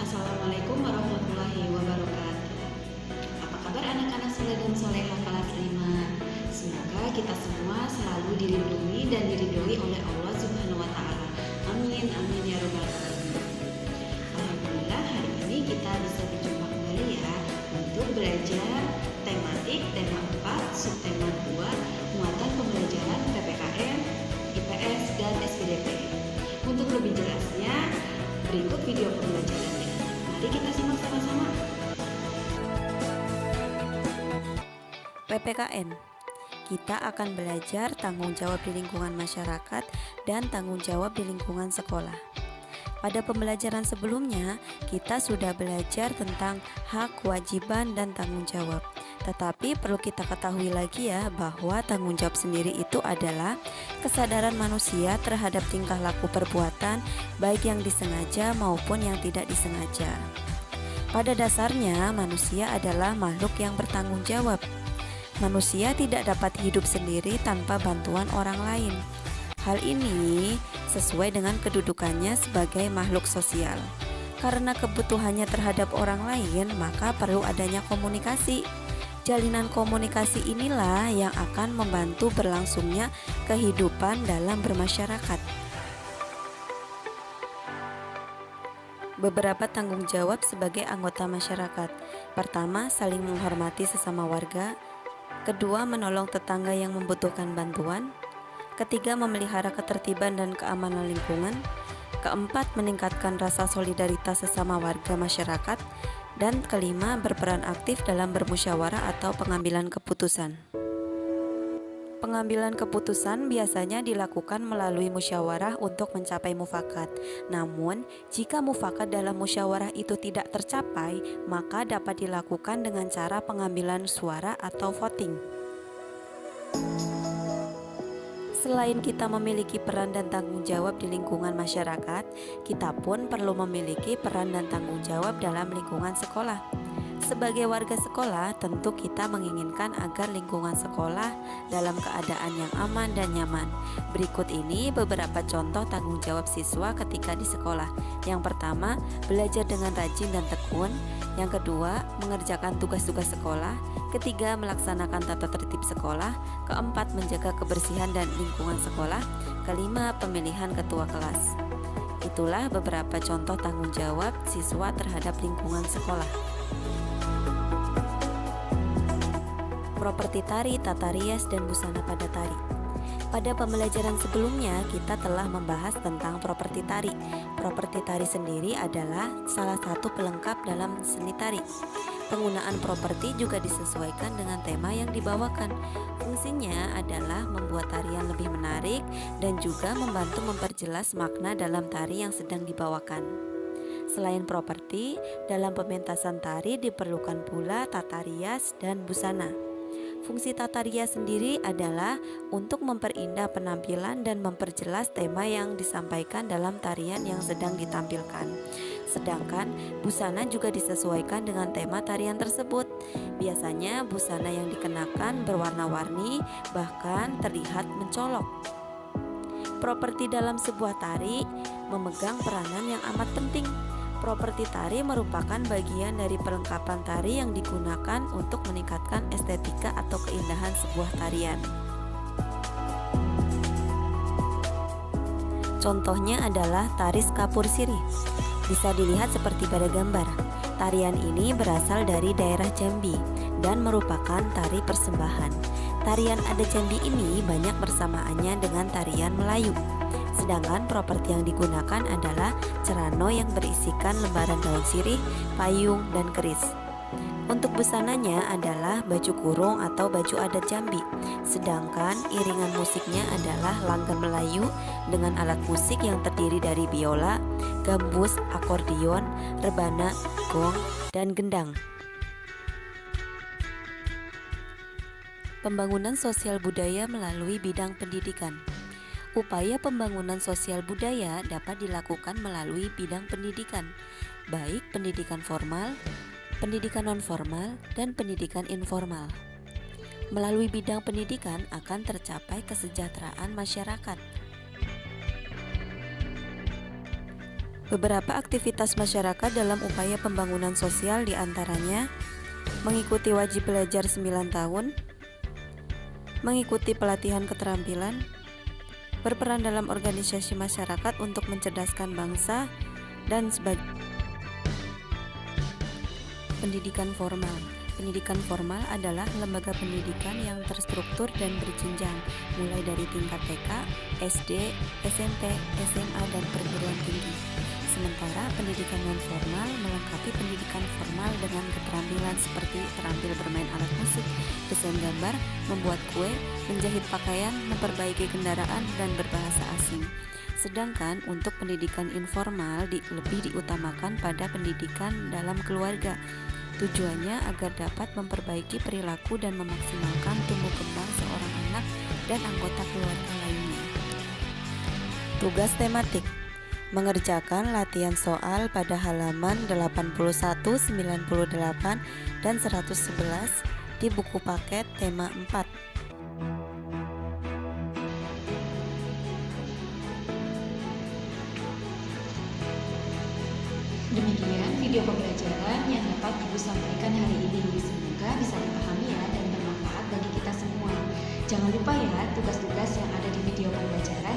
Assalamualaikum warahmatullahi wabarakatuh. Apa kabar anak-anak soleh dan soleha kelas 5? Semoga kita semua selalu dilindungi dan diridhoi oleh Allah Subhanahu wa taala. Amin amin ya rabbal alamin. Alhamdulillah hari ini kita bisa berjumpa kembali ya untuk belajar tematik tema 4 subtema 2 muatan pembelajaran PPKN, IPS dan SPDP. Untuk lebih jelasnya berikut video pembelajarannya. Mari kita simak sama-sama. PPKN. Kita akan belajar tanggung jawab di lingkungan masyarakat dan tanggung jawab di lingkungan sekolah. Pada pembelajaran sebelumnya, kita sudah belajar tentang hak, kewajiban, dan tanggung jawab. Tetapi perlu kita ketahui lagi ya bahwa tanggung jawab sendiri itu adalah kesadaran manusia terhadap tingkah laku perbuatan baik yang disengaja maupun yang tidak disengaja. Pada dasarnya manusia adalah makhluk yang bertanggung jawab. Manusia tidak dapat hidup sendiri tanpa bantuan orang lain. Hal ini sesuai dengan kedudukannya sebagai makhluk sosial. Karena kebutuhannya terhadap orang lain, maka perlu adanya komunikasi. Jalinan komunikasi inilah yang akan membantu berlangsungnya kehidupan dalam bermasyarakat. Beberapa tanggung jawab sebagai anggota masyarakat. Pertama, saling menghormati sesama warga. Kedua, menolong tetangga yang membutuhkan bantuan. Ketiga, memelihara ketertiban dan keamanan lingkungan. Keempat, meningkatkan rasa solidaritas sesama warga masyarakat. Dan kelima, berperan aktif dalam bermusyawarah atau pengambilan keputusan. Pengambilan keputusan biasanya dilakukan melalui musyawarah untuk mencapai mufakat. Namun, jika mufakat dalam musyawarah itu tidak tercapai, maka dapat dilakukan dengan cara pengambilan suara atau voting. Selain kita memiliki peran dan tanggung jawab di lingkungan masyarakat, kita pun perlu memiliki peran dan tanggung jawab dalam lingkungan sekolah. Sebagai warga sekolah, tentu kita menginginkan agar lingkungan sekolah dalam keadaan yang aman dan nyaman. Berikut ini beberapa contoh tanggung jawab siswa ketika di sekolah. Yang pertama, belajar dengan rajin dan tekun. Yang kedua, mengerjakan tugas-tugas sekolah. Ketiga, melaksanakan tata tertib sekolah. Keempat, menjaga kebersihan dan lingkungan sekolah. Kelima, pemilihan ketua kelas. Itulah beberapa contoh tanggung jawab siswa terhadap lingkungan sekolah. Properti tari, tata rias, dan busana pada tari. Pada pembelajaran sebelumnya, kita telah membahas tentang properti tari. Properti tari sendiri adalah salah satu pelengkap dalam seni tari. Penggunaan properti juga disesuaikan dengan tema yang dibawakan. Fungsinya adalah membuat tarian lebih menarik dan juga membantu memperjelas makna dalam tari yang sedang dibawakan. Selain properti, dalam pementasan tari diperlukan pula tata rias dan busana. Fungsi tata rias sendiri adalah untuk memperindah penampilan dan memperjelas tema yang disampaikan dalam tarian yang sedang ditampilkan. Sedangkan busana juga disesuaikan dengan tema tarian tersebut. Biasanya busana yang dikenakan berwarna-warni, bahkan terlihat mencolok. Properti dalam sebuah tari memegang peranan yang amat penting. Properti tari merupakan bagian dari perlengkapan tari yang digunakan untuk meningkatkan estetika atau keindahan sebuah tarian. Contohnya adalah tari kapur sirih. Bisa dilihat seperti pada gambar. Tarian ini berasal dari daerah Jambi dan merupakan tari persembahan. Tarian adat Jambi ini banyak bersamaannya dengan tarian Melayu. Sedangkan properti yang digunakan adalah cerano yang berisikan lembaran daun sirih, payung, dan keris. Untuk busananya adalah baju kurung atau baju adat Jambi. Sedangkan iringan musiknya adalah langgan Melayu dengan alat musik yang terdiri dari biola, gambus, akordion, rebana, gong, dan gendang. Pembangunan sosial budaya melalui bidang pendidikan. Upaya pembangunan sosial budaya dapat dilakukan melalui bidang pendidikan, baik pendidikan formal, pendidikan non-formal, dan pendidikan informal. Melalui bidang pendidikan akan tercapai kesejahteraan masyarakat. Beberapa aktivitas masyarakat dalam upaya pembangunan sosial diantaranya mengikuti wajib belajar 9 tahun, mengikuti pelatihan keterampilan, berperan dalam organisasi masyarakat untuk mencerdaskan bangsa, dan sebagainya. Pendidikan formal. Pendidikan formal adalah lembaga pendidikan yang terstruktur dan berjenjang, mulai dari tingkat TK, SD, SMP, SMA, dan perguruan tinggi. Sementara pendidikan non-formal melengkapi pendidikan formal dengan keterampilan seperti terampil bermain alat musik, desain gambar, membuat kue, menjahit pakaian, memperbaiki kendaraan, dan berbahasa asing. Sedangkan untuk pendidikan informal lebih diutamakan pada pendidikan dalam keluarga. Tujuannya agar dapat memperbaiki perilaku dan memaksimalkan tumbuh kembang seorang anak dan anggota keluarga lainnya. Tugas tematik: mengerjakan latihan soal pada halaman 81, 98, dan 111 di buku paket tema 4. Demikian video pembelajaran yang dapat Ibu sampaikan hari ini. Semoga bisa dipahami ya dan bermanfaat bagi kita semua. Jangan lupa ya, tugas-tugas yang ada di video pembelajaran